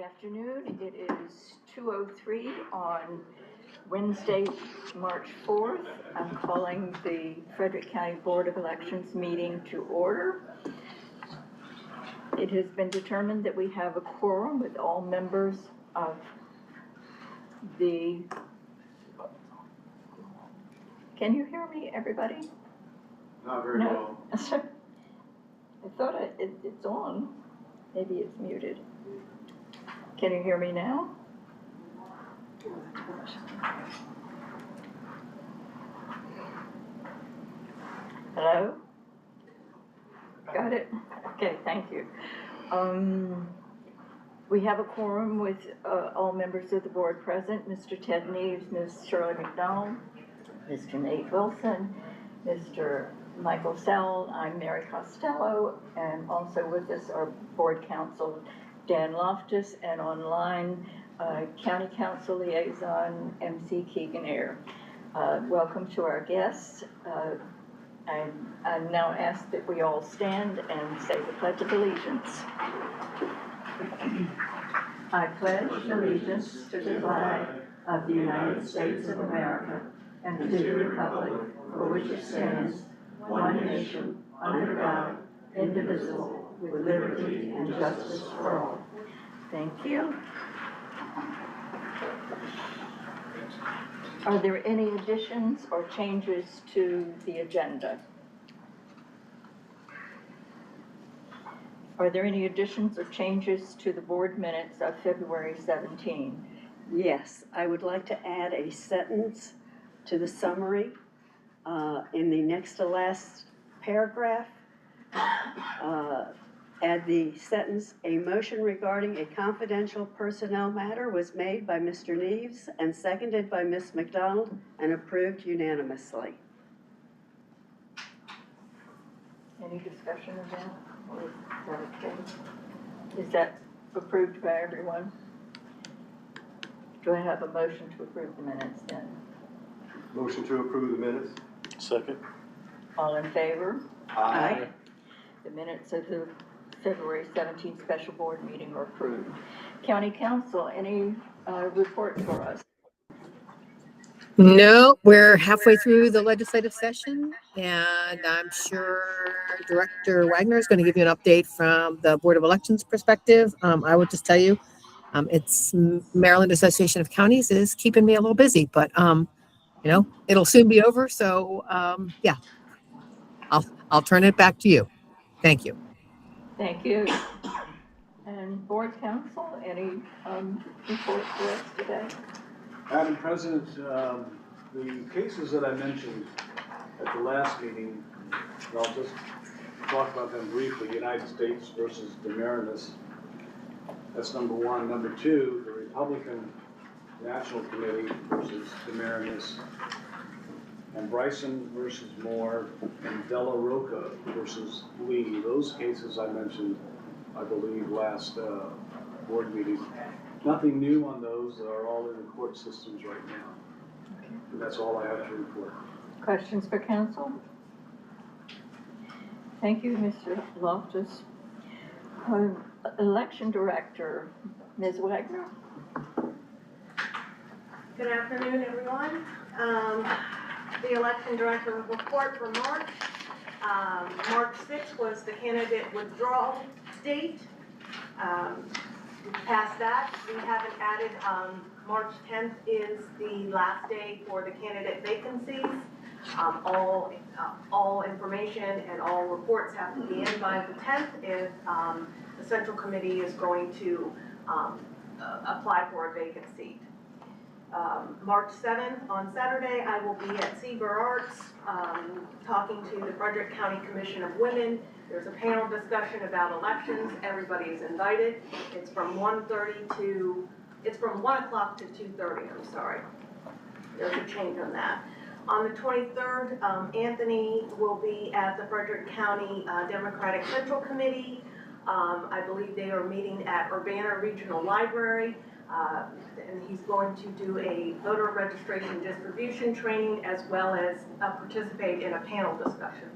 afternoon. It is 2:03 on Wednesday, March 4th. I'm calling the Frederick County Board of Elections meeting to order. It has been determined that we have a quorum with all members of the... Can you hear me, everybody? Not very well. I thought it's on. Maybe it's muted. Can you hear me now? Hello? Got it? Okay, thank you. We have a quorum with all members of the board present. Mr. Ted Neves, Ms. Shirley McDonald, Mr. Nate Wilson, Mr. Michael Sell, I'm Mary Costello, and also with us are board counsel Dan Loftus, and online County Council Liaison MC Keegan Ayer. Welcome to our guests. I now ask that we all stand and say the Pledge of Allegiance. I pledge allegiance to the flag of the United States of America and to the republic for which it stands, one nation, under God, indivisible, with liberty and justice for all. Thank you. Are there any additions or changes to the agenda? Are there any additions or changes to the board minutes of February 17? Yes, I would like to add a sentence to the summary in the next to last paragraph. Add the sentence, a motion regarding a confidential personnel matter was made by Mr. Neves and seconded by Ms. McDonald and approved unanimously. Any discussion of that? Or is that okay? Is that approved by everyone? Do I have a motion to approve the minutes then? Motion to approve the minutes? Second. All in favor? Aye. The minutes of the February 17th special board meeting are approved. County Council, any report for us? No, we're halfway through the legislative session, and I'm sure Director Wagner is going to give you an update from the Board of Elections perspective. I would just tell you, it's Maryland Association of Counties is keeping me a little busy, but it'll soon be over. So yeah, I'll turn it back to you. Thank you. Thank you. And Board Council, any report for us today? Madam President, the cases that I mentioned at the last meeting, I'll just talk about them briefly. United States versus Demarinis. That's number one. Number two, the Republican National Committee versus Demarinis. And Bryson versus Moore, and Della Rocca versus Lee. Those cases I mentioned, I believe, last board meeting. Nothing new on those. They're all in the court systems right now. Okay. And that's all I have to report. Questions for council? Thank you, Mr. Loftus. Election Director, Ms. Wagner. Good afternoon, everyone. The election director report for March. March 6th was the candidate withdrawal date. Past that, we haven't added, March 10th is the last day for the candidate vacancies. All information and all reports have to be in by the 10th if the Central Committee is going to apply for a vacant seat. March 7th, on Saturday, I will be at Seaver Arts talking to the Frederick County Commission of Women. There's a panel discussion about elections. Everybody is invited. It's from 1:30 to, it's from 1 o'clock to 2:30, I'm sorry. There's a change on that. On the 23rd, Anthony will be at the Frederick County Democratic Central Committee. I believe they are meeting at Urbana Regional Library. And he's going to do a voter registration distribution training as well as participate in a panel discussion.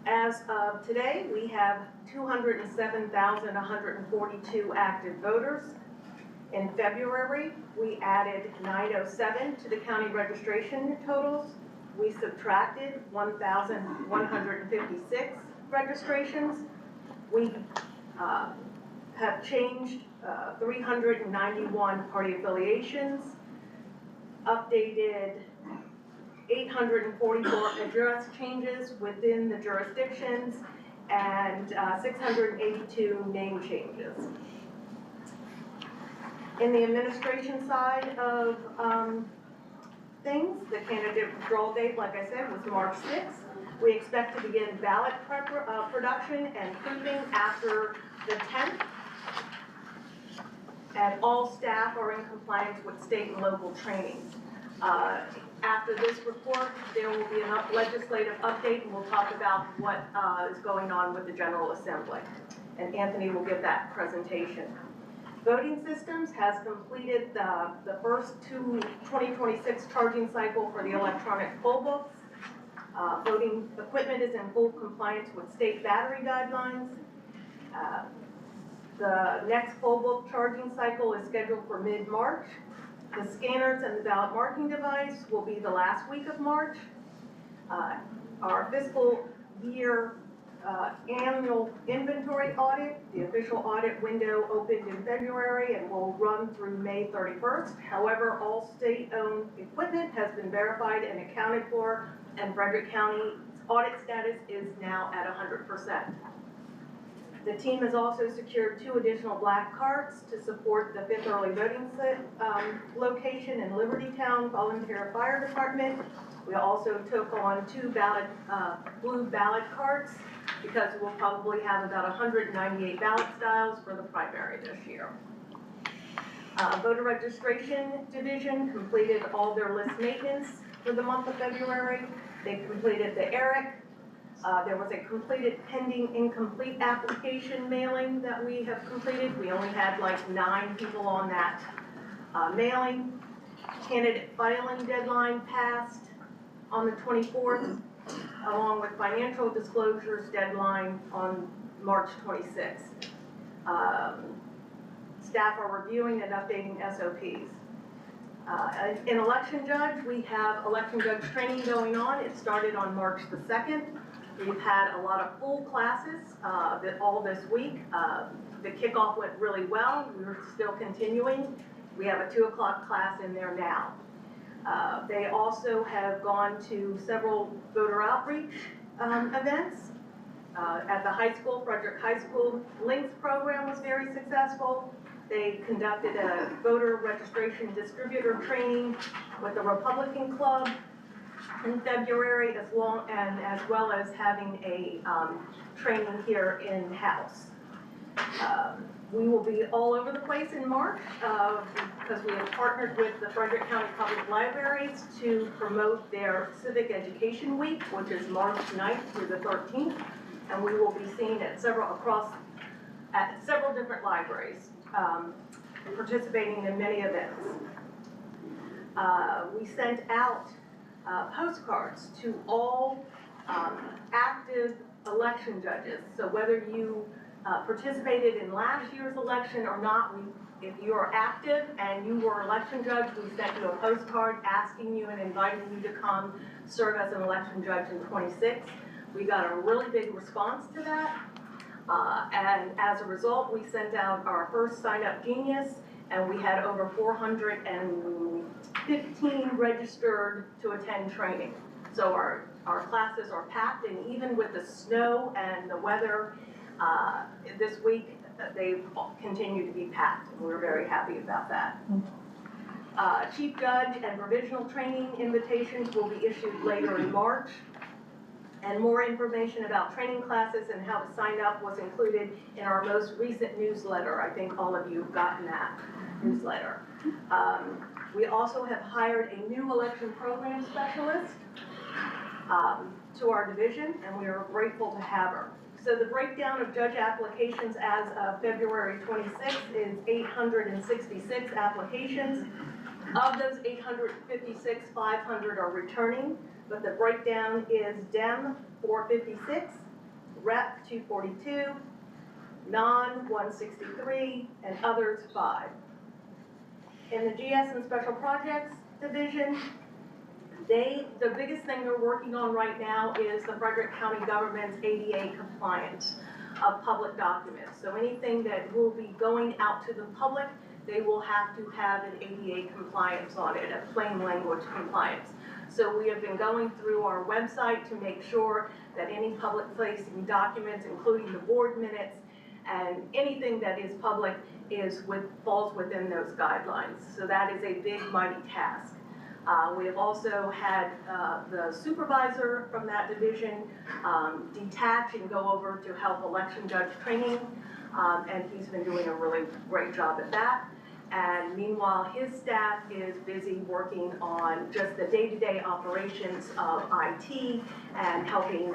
As of today, we have 207,142 active voters. In February, we added 907 to the county registration totals. We subtracted 1,156 registrations. We have changed 391 party affiliations, updated 844 address changes within the jurisdictions, and 682 name changes. In the administration side of things, the candidate withdrawal date, like I said, was March 6th. We expect to begin ballot production and proofing after the 10th. And all staff are in compliance with state and local trainings. After this report, there will be a legislative update, and we'll talk about what is going on with the General Assembly. And Anthony will give that presentation. Voting Systems has completed the first 2026 charging cycle for the electronic poll books. Voting equipment is in full compliance with state battery guidelines. The next poll book charging cycle is scheduled for mid-March. The scanners and the ballot marking device will be the last week of March. Our fiscal year annual inventory audit, the official audit window opened in February and will run through May 31st. However, all state-owned equipment has been verified and accounted for, and Frederick County's audit status is now at 100%. The team has also secured 2 additional black carts to support the 5th Early Voting location in Libertytown Volunteer Fire Department. We also took on 2 blue ballot carts because we'll probably have about 198 ballot styles for the primary this year. Voter Registration Division completed all their list maintenance for the month of February. They completed the ERIC. There was a completed pending incomplete application mailing that we have completed. We only had like 9 people on that mailing. Candidate filing deadline passed on the 24th, along with financial disclosures deadline on March 26th. Staff are reviewing and updating SOPs. In election judge, we have election judge training going on. It started on March the 2nd. We've had a lot of full classes all this week. The kickoff went really well. We're still continuing. We have a 2 o'clock class in there now. They also have gone to several voter outreach events. At the high school, Frederick High School, Links program was very successful. They conducted a voter registration distributor training with the Republican Club in February, as well as having a training here in-house. We will be all over the place in March because we have partnered with the Frederick County Public Libraries to promote their Civic Education Week, which is March 9th through the 13th, and we will be seen at several different libraries, participating in many events. We sent out postcards to all active election judges. So whether you participated in last year's election or not, if you are active and you were election judge, we sent you a postcard asking you and inviting you to come serve as an election judge in 26. We got a really big response to that. And as a result, we sent out our first Sign Up Genius, and we had over 415 registered to attend training. So our classes are packed, and even with the snow and the weather this week, they've continued to be packed, and we're very happy about that. Chief Judge and provisional training invitations will be issued later in March. And more information about training classes and how to sign up was included in our most recent newsletter. I think all of you have gotten that newsletter. We also have hired a new election program specialist to our division, and we are grateful to have her. So the breakdown of judge applications as of February 26th is 866 applications. Of those 856, 500 are returning, but the breakdown is Dem 456, Rep 242, Non 163, and Others 5. In the GS and Special Projects Division, the biggest thing they're working on right now is the Frederick County government's ADA compliance of public documents. So anything that will be going out to the public, they will have to have an ADA compliance on it, a plain language compliance. So we have been going through our website to make sure that any public facing documents, including the board minutes, and anything that is public falls within those guidelines. So that is a big, mighty task. We have also had the supervisor from that division detach and go over to help election judge training, and he's been doing a really great job at that. And meanwhile, his staff is busy working on just the day-to-day operations of IT and helping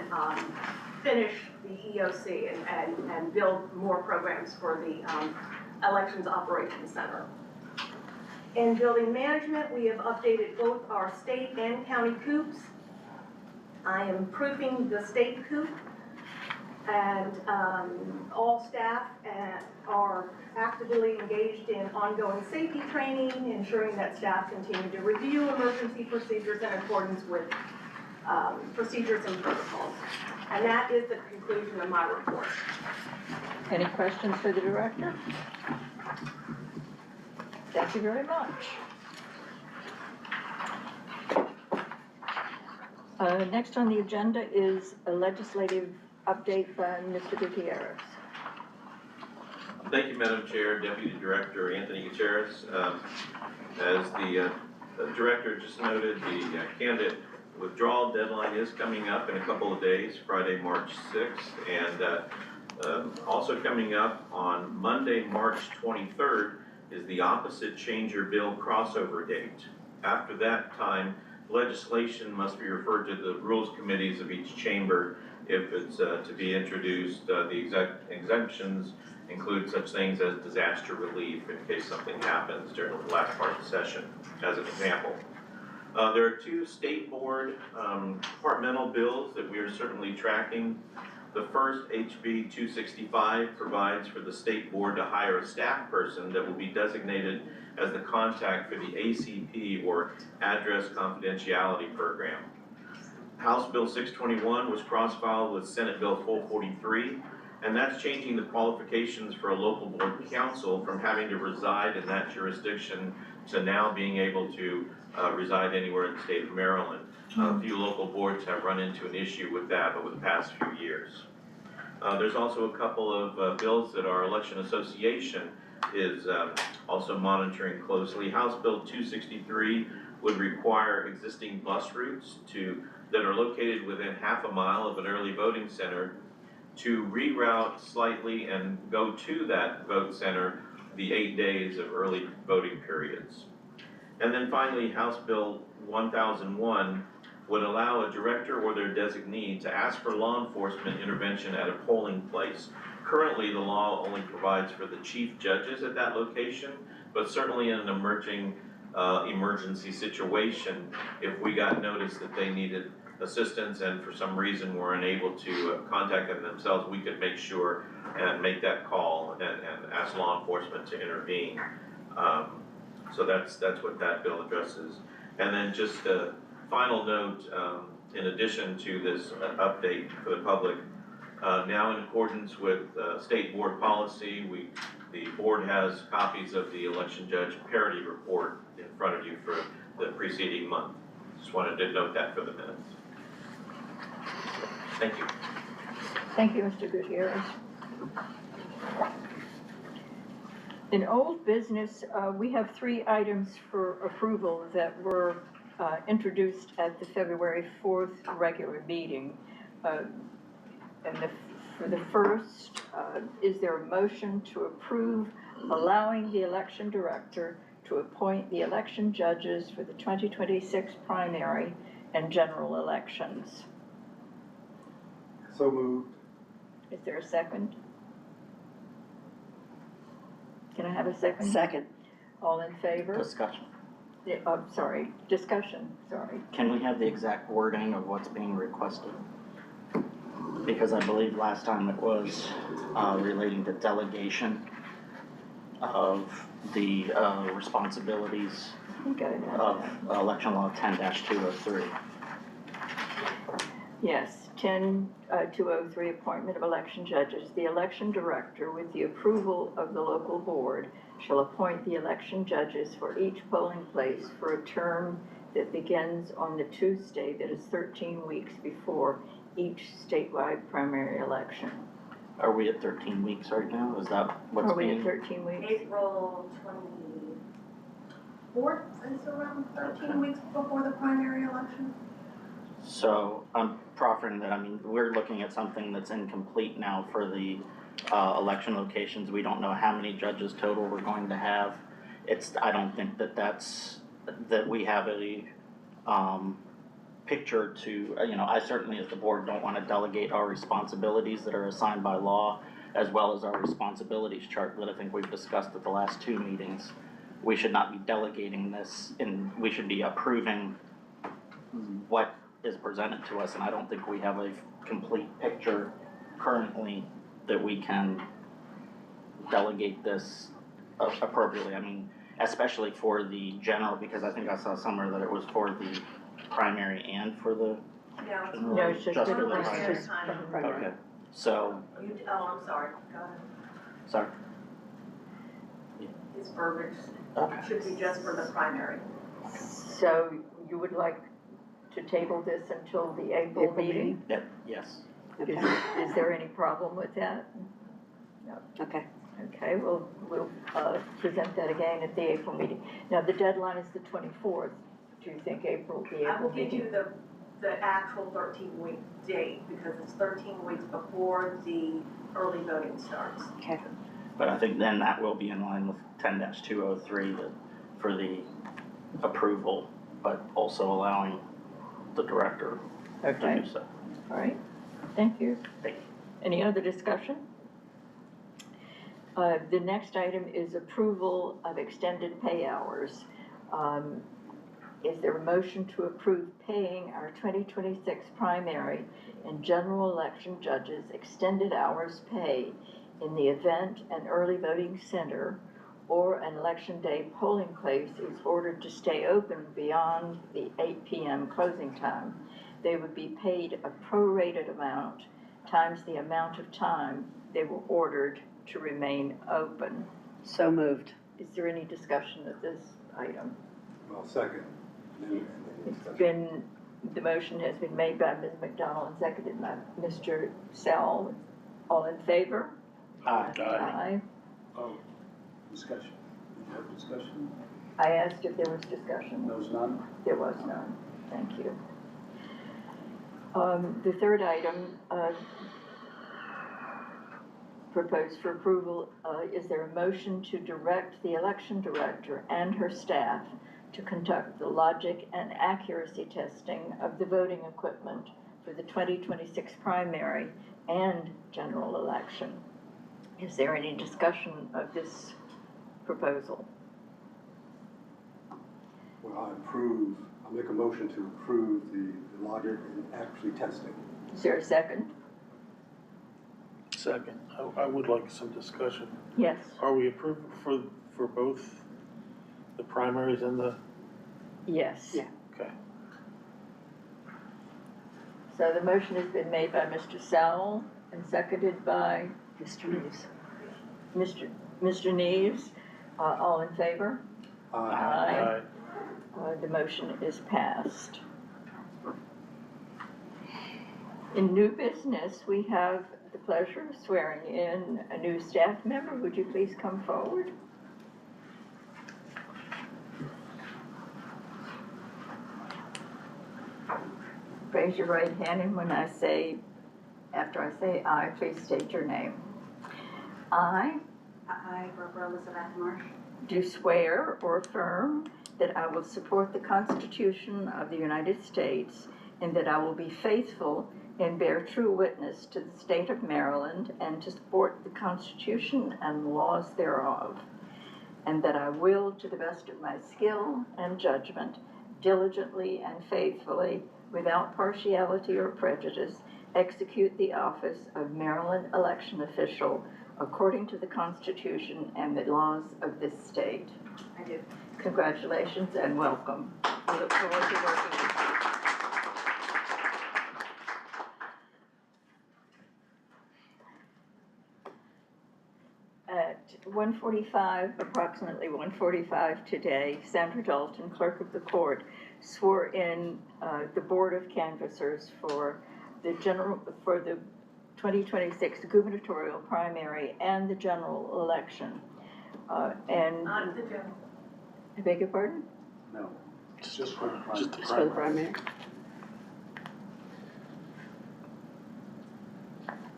finish the EOC and build more programs for the Elections Operations Center. In building management, we have updated both our state and county coops. I am proofing the state coop, and all staff are actively engaged in ongoing safety training, ensuring that staff continue to review emergency procedures in accordance with procedures and protocols. And that is the conclusion of my report. Any questions for the director? Thank you very much. Next on the agenda is a legislative update by Mr. Gutierrez. Thank you, Madam Chair. Deputy Director Anthony Gutierrez. As the director just noted, the candidate withdrawal deadline is coming up in a couple of days, Friday, March 6th, and also coming up on Monday, March 23rd, is the opposite changer bill crossover date. After that time, legislation must be referred to the rules committees of each chamber if it's to be introduced. The exemptions include such things as disaster relief in case something happens during the last part of the session, as an example. There are two state board departmental bills that we are certainly tracking. The first, HB 265, provides for the state board to hire a staff person that will be designated as the contact for the ACP, or Address Confidentiality Program. House Bill 621 was cross-filed with Senate Bill 443, and that's changing the qualifications for a local board council from having to reside in that jurisdiction to now being able to reside anywhere in the state of Maryland. A few local boards have run into an issue with that over the past few years. There's also a couple of bills that our election association is also monitoring closely. House Bill 263 would require existing bus routes that are located within half a mile of an early voting center to reroute slightly and go to that vote center the 8 days of early voting periods. And then finally, House Bill 1001 would allow a director or their designee to ask for law enforcement intervention at a polling place. Currently, the law only provides for the chief judges at that location, but certainly in an emergency situation, if we got notice that they needed assistance and for some reason were unable to contact them themselves, we could make sure and make that call and ask law enforcement to intervene. So that's what that bill addresses. And then just a final note, in addition to this update for the public, now in accordance with state board policy, the board has copies of the election judge parity report in front of you for the preceding month. Just wanted to note that for the minutes. Thank you. Thank you, Mr. Gutierrez. In old business, we have 3 items for approval that were introduced at the February 4th regular meeting. For the first, is there a motion to approve allowing the election director to appoint the election judges for the 2026 primary and general elections? So moved. Is there a second? Can I have a second? Second. All in favor? Discussion. Discussion, sorry. Can we have the exact wording of what's being requested? because I believe last time it was relating to delegation of the responsibilities I think I have of that. election law 10-203. Yes, 10-203, appointment of election judges. The election director, with the approval of the local board, shall appoint the election judges for each polling place for a term that begins on the Tuesday that is 13 weeks before each statewide primary election. Are we at 13 weeks right now? Is that what's Are we being? at 13 weeks? April 24th is around 13 weeks before the primary election. So I'm proffering that, I mean, we're looking at something that's incomplete now for the election locations. We don't know how many judges total we're going to have. I don't think that we have a picture to, I certainly as the board don't want to delegate our responsibilities that are assigned by law, as well as our responsibilities chart that I think we've discussed at the last two meetings. We should not be delegating this, and we should be approving what is presented to us, and I don't think we have a complete picture currently that we can delegate this appropriately. I mean, especially for the general, because I think I saw somewhere that it was for the primary and for the No, No, it's just for for the the primary. Just for the primary. Okay, so, I'm sorry, go ahead. sorry, His verbiage okay. should be just for the primary. So you would like to table this until the April April meeting? Yeah, yes. Okay, Is there any problem with that? okay. Okay, we'll present that again at the April meeting. Now, the deadline is the 24th. Do you think the I will April give meeting? you the actual 13-week date because it's 13 weeks before the early voting starts. Okay. But I think then that will be in line with 10-203 for the approval, but also allowing the director to Okay, do so. all right, thank you. Thank you. Any other discussion? The next item is approval of extended pay hours. Is there a motion to approve paying our 2026 primary and general election judges extended hours pay in the event an early voting center or an election day polling place is ordered to stay open beyond the 8 p.m. closing time? They would be paid a prorated amount times the amount of time they were ordered to remain open. So moved. Is there any discussion of this item? Well, second. The motion has been made by Ms. McDonald and seconded by Mr. Sell. All in favor? Aye. Aye. Oh, discussion. You have discussion? I asked if there was discussion. There's none? There was none. Thank you. The third item, proposed for approval, is there a motion to direct the election director and her staff to conduct the logic and accuracy testing of the voting equipment for the 2026 primary and general election? Is there any discussion of this proposal? Well, I'll make a motion to approve the logic and accuracy testing. Is there a second? Second, I would like some discussion. Yes. Are we approved for both the primaries and the, Yes. Yeah. okay. So the motion has been made by Mr. Sowell and seconded by Mr. Neves. Mr. Neves. All in favor? Aye. The motion is passed. In new business, we have the pleasure of swearing in a new staff member. Would you please come forward? Raise your right hand, and when after I say aye, please state your name. I I, Barbara Elizabeth Marsh, do swear or affirm that I will support the Constitution of the United States and that I will be faithful and bear true witness to the state of Maryland and to support the Constitution and laws thereof, and that I will, to the best of my skill and judgment, diligently and faithfully without partiality or prejudice, execute the office of Maryland election official according to the Constitution and the laws of this state. I do. Congratulations and welcome. We look forward to working with you. At 1:45, approximately 1:45 today, Sandra Dalton, clerk of the court, swore in the Board of Canvassers for the 2026 gubernatorial primary and the general election. And, Not the general. I beg your pardon? No, it's just for the Just primary. Just for the primary.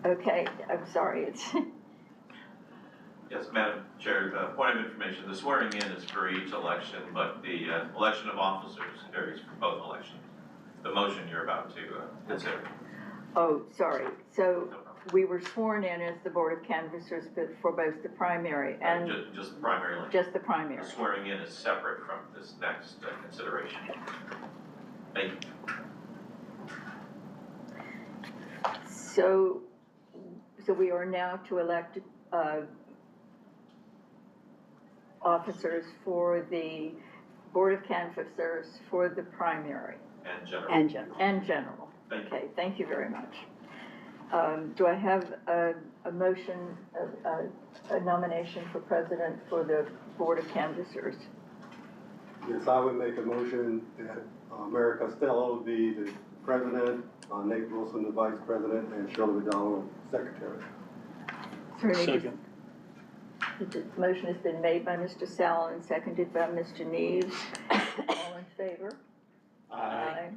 Okay, I'm sorry, it's, Yes, Madam Chair, point of information, the swearing in is for each election, but the election of officers varies for both elections. The motion you're about to consider. oh, sorry. So No problem. we were sworn in as the Board of Canvassers for both the primary and Just the primary election. just the primary. The swearing in is separate from this next consideration. Thank you. So we are now to elect officers for the Board of Canvassers for the primary And general. And general. and general. Thank you. Okay, thank you very much. Do I have a motion, a nomination for president for the Board of Canvassers? Yes, I would make a motion that Mary Costello be the president, Nate Wilson the vice president, and Shirley McDonald secretary. Is there any dis- Second. The motion has been made by Mr. Sal and seconded by Mr. Neves. All in favor? Aye.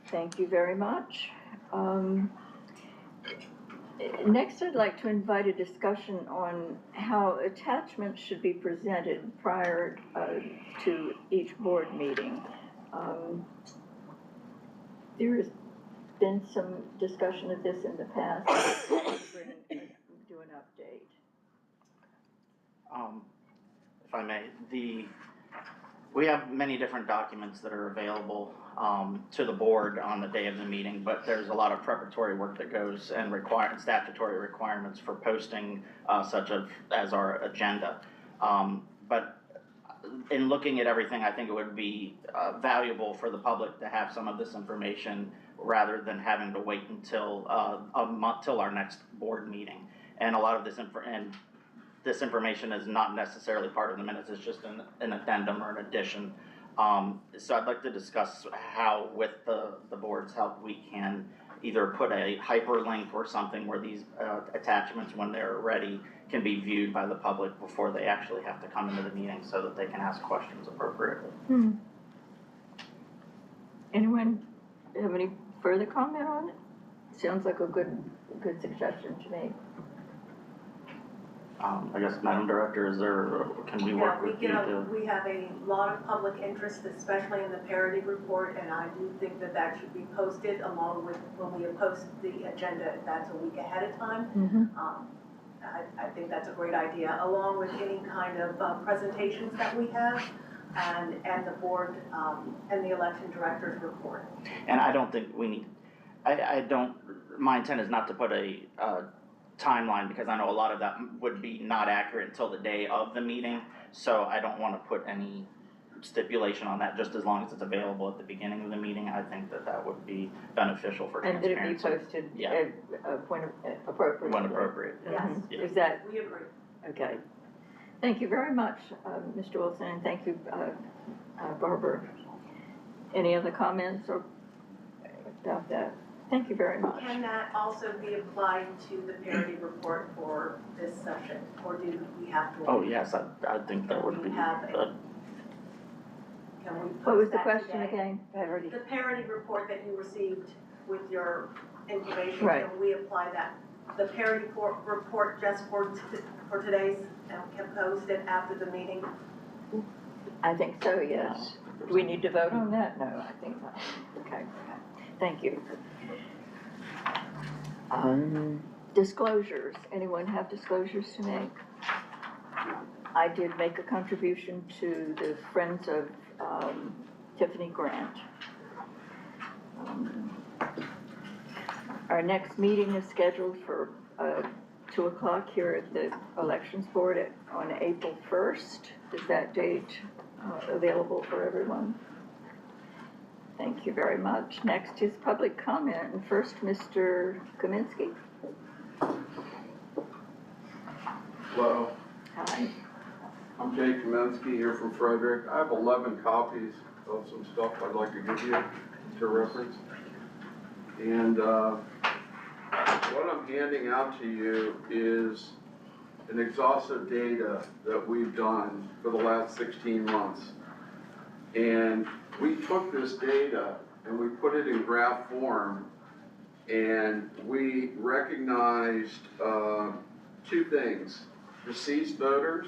Thank you very much. Next, I'd like to invite a discussion on how attachments should be presented prior to each board meeting. There has been some discussion of this in the past. Do an update. If I may, we have many different documents that are available to the board on the day of the meeting, but there's a lot of preparatory work that goes and statutory requirements for posting such as our agenda. But in looking at everything, I think it would be valuable for the public to have some of this information rather than having to wait until a month till our next board meeting. And a lot of this information is not necessarily part of the minutes, it's just an addendum or an addition. So I'd like to discuss how, with the board's help, we can either put a hyperlink or something where these attachments, when they're ready, can be viewed by the public before they actually have to come into the meeting so that they can ask questions appropriately. Anyone have any further comment on it? Sounds like a good suggestion to me. I guess, Madam Director, can we work with you to? We have a lot of public interest, especially in the parity report, and I do think that should be posted along with, when we post the agenda, that's a week ahead of time. I think that's a great idea, along with any kind of presentations that we have, and the board, and the election director's report. And I don't think we need, my intent is not to put a timeline, because I know a lot of that would be not accurate until the day of the meeting, so I don't want to put any stipulation on that, just as long as it's available at the beginning of the meeting. I think that would be beneficial for And that it be transparency. posted Yeah. at point of appropriate. When appropriate. Mhm. Yeah. Is that, We agree. okay. Thank you very much, Mr. Wilson, and thank you, Barbara. Any other comments or about that? Thank you very much. Can that also be applied to the parity report for this session, or do we have to? Oh, yes, I think that would be, Can we What was post the that question today? again? The parity report that you received with your information, Right. can we apply that? The parity report just for today's, can post it after the meeting? I think so, yes. Do we need to vote on that? No, I think not. Okay, thank you. Disclosures, anyone have disclosures to make? I did make a contribution to the Friends of Tiffany Grant. Our next meeting is scheduled for 2 o'clock here at the Elections Board on April 1st. Is that date available for everyone? Thank you very much. Next is public comment. And first, Mr. Kaminsky. Hello, Hi. I'm Jay Kaminsky here from Frederick. I have 11 copies of some stuff I'd like to give you to reference. And what I'm handing out to you is an exhaustive data that we've done for the last 16 months. And we took this data and we put it in graph form, and we recognized two things: deceased voters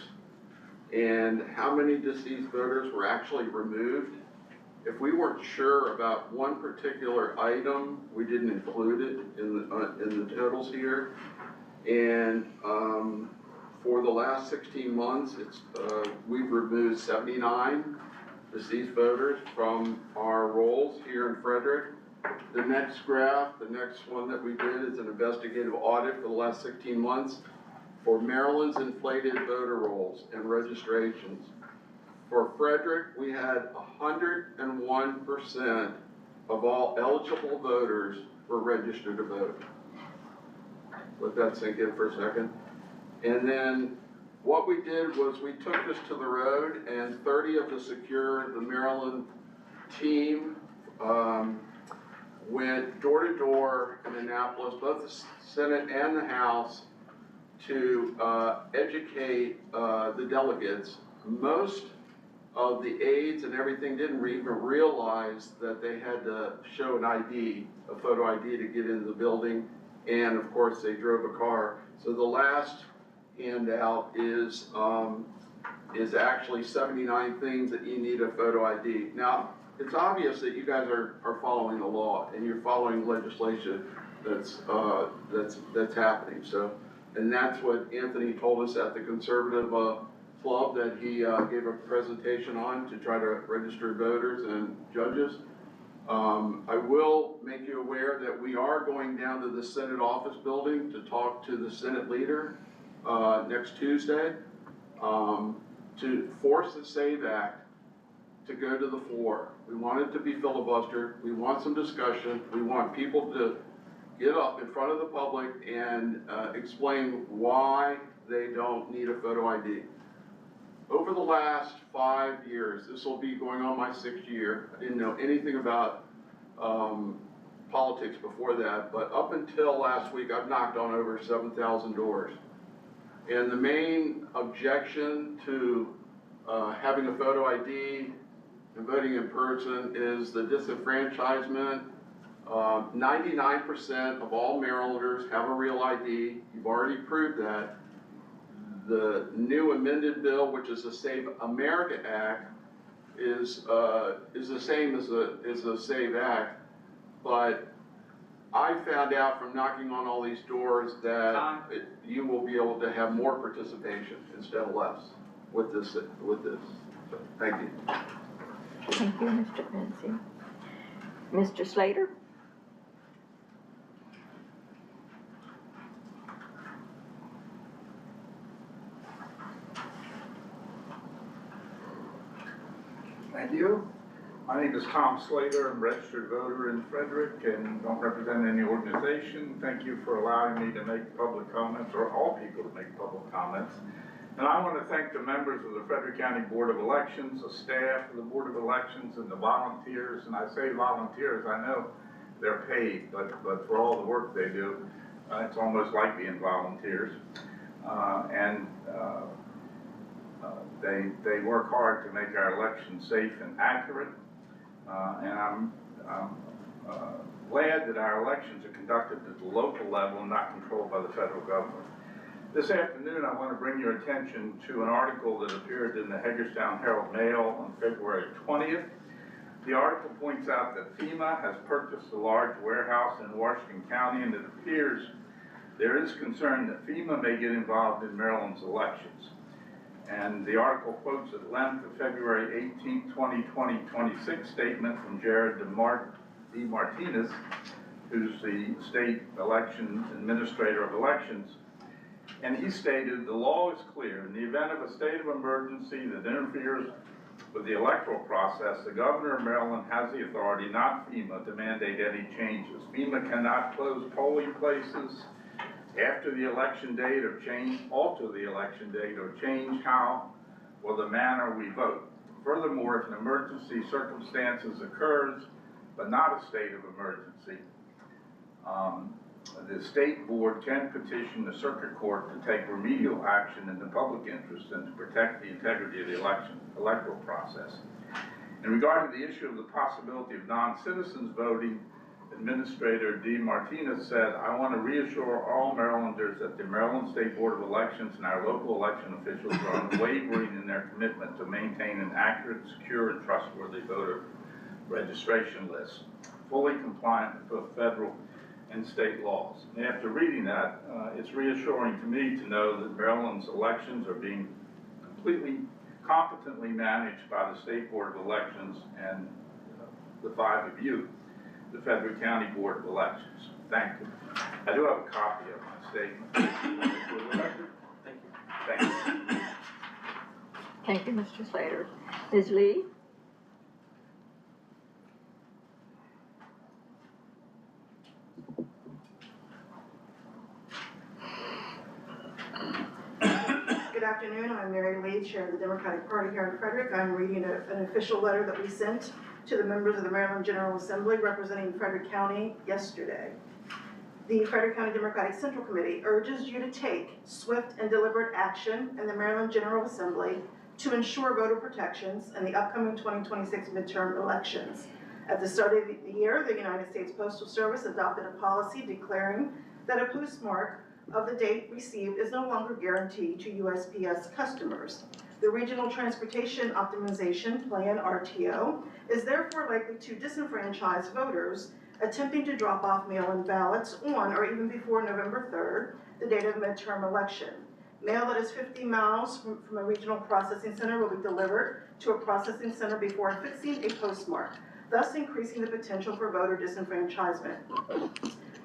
and how many deceased voters were actually removed. If we weren't sure about one particular item, we didn't include it in the totals here. And for the last 16 months, we've removed 79 deceased voters from our rolls here in Frederick. The next graph, the next one that we did, is an investigative audit for the last 16 months for Maryland's inflated voter rolls and registrations. For Frederick, we had 101% of all eligible voters were registered to vote. Let that sink in for a second. And then what we did was we took this to the road, and 30 of the Maryland team went door to door in Annapolis, both the Senate and the House, to educate the delegates. Most of the aides and everything didn't even realize that they had to show an ID, a photo ID, to get into the building, and of course they drove a car. So the last handout is actually 79 things that you need a photo ID. Now, it's obvious that you guys are following the law and you're following legislation that's happening. So, and that's what Anthony told us at the conservative club that he gave a presentation on, to try to register voters and judges. I will make you aware that we are going down to the Senate office building to talk to the Senate leader next Tuesday to force the SAVE Act to go to the floor. We want it to be filibustered. We want some discussion. We want people to get up in front of the public and explain why they don't need a photo ID. Over the last 5 years, this will be going on my 6th year. I didn't know anything about politics before that, but up until last week, I've knocked on over 7,000 doors. And the main objection to having a photo ID and voting in person is the disenfranchisement. 99% of all Marylanders have a real ID. You've already proved that. The new amended bill, which is the Save America Act, is the same as the SAVE Act, but I found out from knocking on all these doors that you will be able to have more participation instead of less with this. So, thank you. Thank you, Mr. Kaminsky. Mr. Slater? Thank you. My name is Tom Slater. I'm a registered voter in Frederick and don't represent any organization. Thank you for allowing me to make public comments, or all people to make public comments. And I want to thank the members of the Frederick County Board of Elections, the staff of the Board of Elections, and the volunteers. And I say volunteers, I know they're paid, but for all the work they do, it's almost like being volunteers. They work hard to make our elections safe and accurate. And I'm glad that our elections are conducted at the local level and not controlled by the federal government. This afternoon, I want to bring your attention to an article that appeared in the Hagerstown Herald Mail on February 20th. The article points out that FEMA has purchased a large warehouse in Washington County, and it appears there is concern that FEMA may get involved in Maryland's elections. And the article quotes at length the February 18, 2020, 26 statement from Jared D. Martinez, who's the state election administrator of elections. And he stated, the law is clear. In the event of a state of emergency that interferes with the electoral process, the governor of Maryland has the authority, not FEMA, to mandate any changes. FEMA cannot close polling places after the election date or alter the election date or change how or the manner we vote. Furthermore, if an emergency circumstances occurs, but not a state of emergency, the state board can petition the circuit court to take remedial action in the public interest and to protect the integrity of the electoral process. And regarding the issue of the possibility of non-citizens voting, Administrator D. Martinez said, I want to reassure all Marylanders that the Maryland State Board of Elections and our local election officials are unwavering in their commitment to maintain an accurate, secure, and trustworthy voter registration list, fully compliant with both federal and state laws. And after reading that, it's reassuring to me to know that Maryland's elections are being competently managed by the State Board of Elections and the five of you, the Frederick County Board of Elections. Thank you. I do have a copy of my statement. Thank you. Thank you. Thank you, Mr. Slater. Ms. Lee? Good afternoon, I'm Mary Lee, Chair of the Democratic Party here in Frederick. I'm reading an official letter that we sent to the members of the Maryland General Assembly representing Frederick County yesterday. The Frederick County Democratic Central Committee urges you to take swift and deliberate action in the Maryland General Assembly to ensure voter protections in the upcoming 2026 midterm elections. At the start of the year, the United States Postal Service adopted a policy declaring that a postmark of the date received is no longer guaranteed to USPS customers. The Regional Transportation Optimization Plan, RTO, is therefore likely to disenfranchise voters attempting to drop off mail-in ballots on or even before November 3rd, the date of the midterm election. Mail that is 50 miles from a regional processing center will be delivered to a processing center before affixing a postmark, thus increasing the potential for voter disenfranchisement.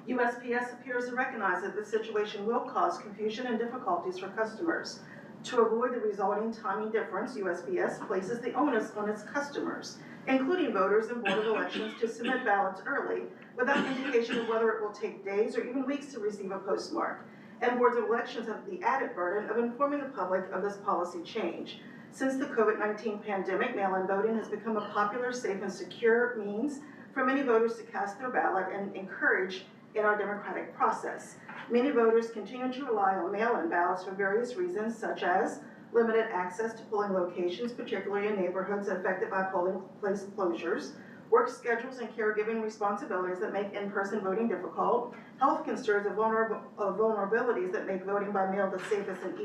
USPS appears to recognize that this situation will cause confusion and difficulties for customers. To avoid the resulting timing difference, USPS places the onus on its customers, including voters and Board of Elections, to submit ballots early without indication of whether it will take days or even weeks to receive a postmark. And boards of elections have the added burden of informing the public of this policy change. Since the COVID-19 pandemic, mail-in voting has become a popular, safe, and secure means for many voters to cast their ballot and encourage in our democratic process. Many voters continue to rely on mail-in ballots for various reasons, such as limited access to polling locations, particularly in neighborhoods affected by polling place closures, work schedules and caregiving responsibilities that make in-person voting difficult, health concerns of vulnerabilities that make voting by mail the safest and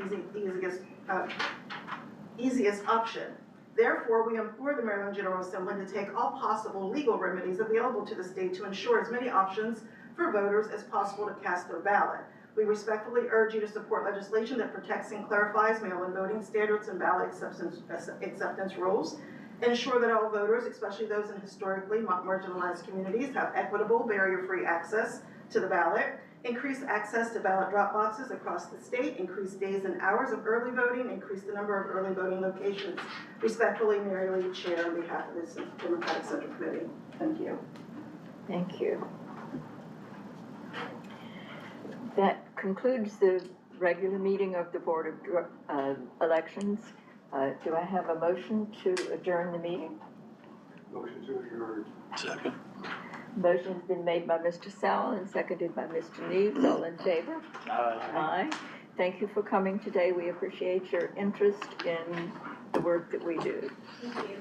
easiest option. Therefore, we implore the Maryland General Assembly to take all possible legal remedies available to the state to ensure as many options for voters as possible to cast their ballot. We respectfully urge you to support legislation that protects and clarifies mail-in voting standards and ballot acceptance rules. Ensure that all voters, especially those in historically marginalized communities, have equitable, barrier-free access to the ballot. Increase access to ballot drop boxes across the state. Increase days and hours of early voting. Increase the number of early voting locations. Respectfully, Mary Lee, Chair, on behalf of this Democratic Central Committee. Thank you. Thank you. That concludes the regular meeting of the Board of Elections. Do I have a motion to adjourn the meeting? Motion to adjourn. Second. Motion's been made by Mr. Sowell and seconded by Mr. Neves. All in favor? Aye. Thank you for coming today. We appreciate your interest in the work that we do. Thank you.